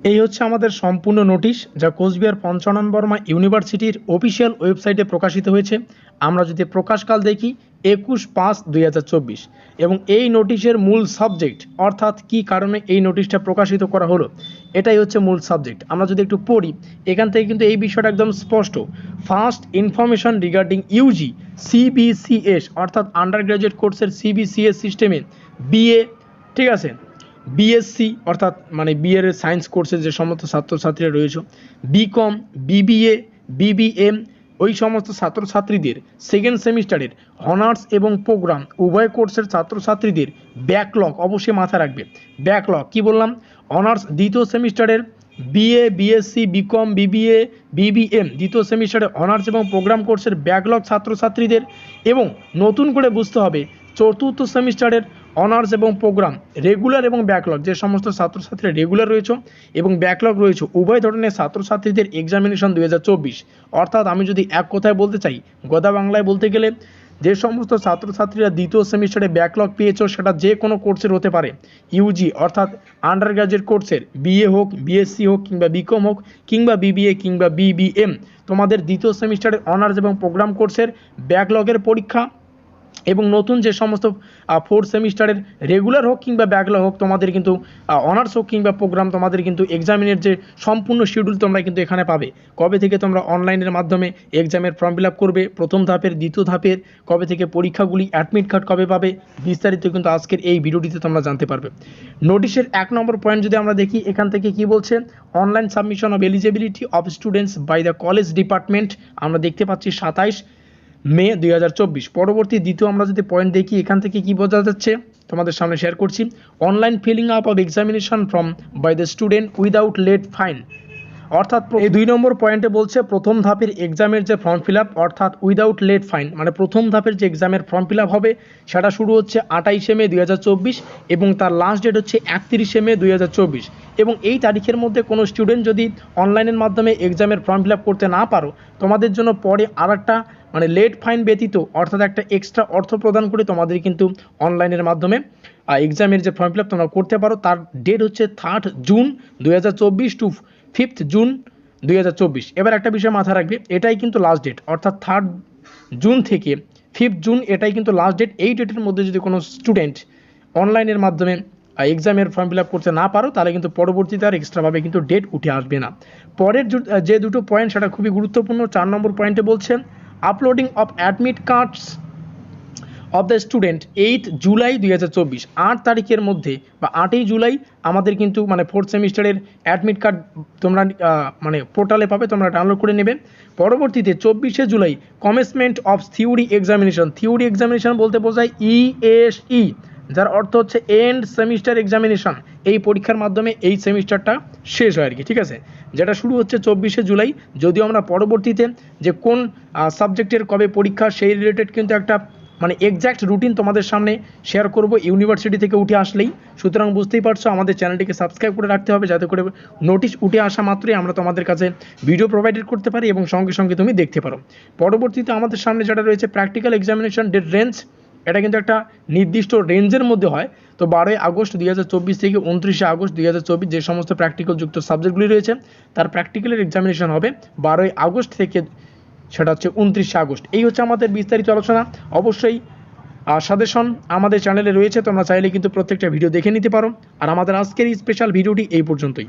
এই হচ্ছে আমাদের সম্পূর্ণ নোটিশ, যা কোচবিহার পঞ্চানন বর্মা ইউনিভার্সিটির অফিসিয়াল ওয়েবসাইটে প্রকাশিত হয়েছে। আমরা যদি প্রকাশকাল দেখি 21/5/2024 এবং এই নোটিশের মূল সাবজেক্ট অর্থাৎ কী কারণে এই নোটিশটা প্রকাশিত করা হলো, এটাই হচ্ছে মূল সাবজেক্ট। আমরা যদি একটু পড়ি, এখান থেকে কিন্তু এই বিষয়টা একদম স্পষ্ট। First information regarding Yuji CBCS অর্থাৎ আন্ডার গ্র্যাজুয়েট কোর্সের সিবিসিএস সিস্টেমে বিএ, ঠিক আছে, বিএসসি অর্থাৎ মানে বিএর সায়েন্স কোর্সের যে সমস্ত ছাত্রছাত্রীরা রয়েছে, বিকম, বিবিএ, বিবিএম, ওই সমস্ত ছাত্রছাত্রীদের সেকেন্ড সেমিস্টারের অনার্স এবং প্রোগ্রাম উভয় কোর্সের ছাত্রছাত্রীদের ব্যাকলগ অবশ্যই মাথায় রাখবে। ব্যাকলগ কি বললাম? অনার্স দ্বিতীয় সেমিস্টারের BA, BSc, BCom, BBA, BBM দ্বিতীয় সেমিস্টারে অনার্স এবং প্রোগ্রাম কোর্সের ব্যাকলগ ছাত্রছাত্রীদের, এবং নতুন করে বুঝতে হবে চতুর্থ সেমিস্টারের অনার্স এবং প্রোগ্রাম রেগুলার এবং ব্যাকলগ যে সমস্ত ছাত্রছাত্রীরা রেগুলার রয়েছে এবং ব্যাকলগ রয়েছে উভয় ধরনের ছাত্রছাত্রীদের এক্সামিনেশন 2024। অর্থাৎ আমি যদি এক কথায় বলতে চাই, গোদা বাংলায় বলতে গেলে, যে সমস্ত ছাত্রছাত্রীরা দ্বিতীয় সেমিস্টারে ব্যাকলগ পেয়েছ সেটা যে কোনো কোর্সের হতে পারে, ইউজি অর্থাৎ আন্ডার গ্র্যাজুয়েট কোর্সের বিএ হোক, বিএসসি হোক, কিংবা বিকম হোক, কিংবা বিবিএ কিংবা বিবিএম, তোমাদের দ্বিতীয় সেমিস্টারের অনার্স এবং প্রোগ্রাম কোর্সের ব্যাকলগের পরীক্ষা এবং নতুন যে সমস্ত ফোর্থ সেমিস্টারের রেগুলার হোক কিংবা ব্যাকলগ হোক, তোমাদের কিন্তু অনার্স হোক কিংবা প্রোগ্রাম, তোমাদের কিন্তু এক্সামিনের যে সম্পূর্ণ শিডিউল তোমরা কিন্তু এখানে পাবে। কবে থেকে তোমরা অনলাইনের মাধ্যমে এক্সামের ফর্ম ফিল আপ করবে, প্রথম ধাপের, দ্বিতীয় ধাপের, কবে থেকে পরীক্ষাগুলি, অ্যাডমিট কার্ড কবে পাবে, বিস্তারিত কিন্তু আজকের এই ভিডিওটিতে তোমরা জানতে পারবে। নোটিশের 1 নম্বর পয়েন্ট যদি আমরা দেখি, এখান থেকে কি বলছে, online submission of eligibility of students by the college department, আমরা দেখতে পাচ্ছি 27 মে 2024। পরবর্তী দ্বিতীয় আমরা যদি পয়েন্ট দেখি, এখান থেকে কি বোঝা যাচ্ছে তোমাদের সামনে শেয়ার করছি, online filling up of examination form by the student without late fine. অর্থাৎ এই 2 নম্বর পয়েন্টে বলছে প্রথম ধাপের এক্সামের যে ফর্ম ফিল আপ অর্থাৎ উইদাউট লেট ফাইন, মানে প্রথম ধাপের যে এক্সামের ফর্ম ফিল আপ হবে সেটা শুরু হচ্ছে 28 মে 2024 এবং তার লাস্ট ডেট হচ্ছে 31 মে 2024। এবং এই তারিখের মধ্যে কোনো স্টুডেন্ট যদি অনলাইনের মাধ্যমে এক্সামের ফর্ম ফিল আপ করতে না পারো, তোমাদের জন্য পরে আরেকটা মানে লেট ফাইন ব্যতীত অর্থাৎ একটা এক্সট্রা অর্থ প্রদান করে তোমাদের কিন্তু অনলাইনের মাধ্যমে এক্সামের যে ফর্ম ফিল আপ তোমরা করতে পারো। তার ডেট হচ্ছে 3 জুন 2024 টু 5 জুন 2024। এবার একটা বিষয় মাথায় রাখবে, এটাই কিন্তু লাস্ট ডেট, অর্থাৎ 3 জুন থেকে 5 জুন এটাই কিন্তু লাস্ট ডেট। এই ডেটের মধ্যে যদি কোনো স্টুডেন্ট অনলাইনের মাধ্যমে এক্সামের ফর্ম ফিল আপ করতে না পারো, তাহলে কিন্তু পরবর্তীতে আর এক্সট্রাভাবে কিন্তু ডেট উঠে আসবে না। পরের যে দুটো পয়েন্ট সেটা খুবই গুরুত্বপূর্ণ। 4 নম্বর পয়েন্টে বলছেন uploading of admit cards of the student 8 July 2024। 8 তারিখের মধ্যে বা 8ই জুলাই আমাদের কিন্তু মানে ফোর্থ সেমিস্টারের অ্যাডমিট কার্ড তোমরা মানে পোর্টালে পাবে, তোমরা ডাউনলোড করে নেবে। পরবর্তীতে 24শে July commencement of theory examination. Theory examination বলতে বোঝায় ইএসই, যার অর্থ হচ্ছে এন্ড সেমিস্টার এক্সামিনেশন। এই পরীক্ষার মাধ্যমে এই সেমিস্টারটা শেষ হয় আর কি, ঠিক আছে, যেটা শুরু হচ্ছে 24শে জুলাই। যদিও আমরা পরবর্তীতে যে কোন সাবজেক্টের কবে পরীক্ষা সেই রিলেটেড কিন্তু একটা মানে এক্স্যাক্ট রুটিন তোমাদের সামনে শেয়ার করব ইউনিভার্সিটি থেকে উঠে আসলেই। সুতরাং বুঝতেই পারছো আমাদের চ্যানেলটিকে সাবস্ক্রাইব করে রাখতে হবে, যাতে করে নোটিশ উঠে আসা মাত্রই আমরা তোমাদের কাছে ভিডিও প্রোভাইডেড করতে পারি এবং সঙ্গে সঙ্গে তুমি দেখতে পারো। পরবর্তীতে আমাদের সামনে যেটা রয়েছে প্র্যাকটিক্যাল এক্সামিনেশন ডেট রেঞ্জ, এটা কিন্তু একটা নির্দিষ্ট রেঞ্জের মধ্যে হয়। তো 12 আগস্ট 2024 থেকে 29 আগস্ট 2024 যে সমস্ত প্র্যাকটিক্যাল যুক্ত সাবজেক্টগুলি রয়েছে তার প্র্যাকটিক্যালের এক্সামিনেশন হবে 12 আগস্ট থেকে সেটা হচ্ছে 29 আগস্ট। এই হচ্ছে আমাদের বিস্তারিত আলোচনা। অবশ্যই সাজেশন আমাদের চ্যানেলে রয়েছে, তোমরা চাইলে কিন্তু প্রত্যেকটা ভিডিও দেখে নিতে পারো। আর আমাদের আজকের এই স্পেশাল ভিডিওটি এই পর্যন্তই।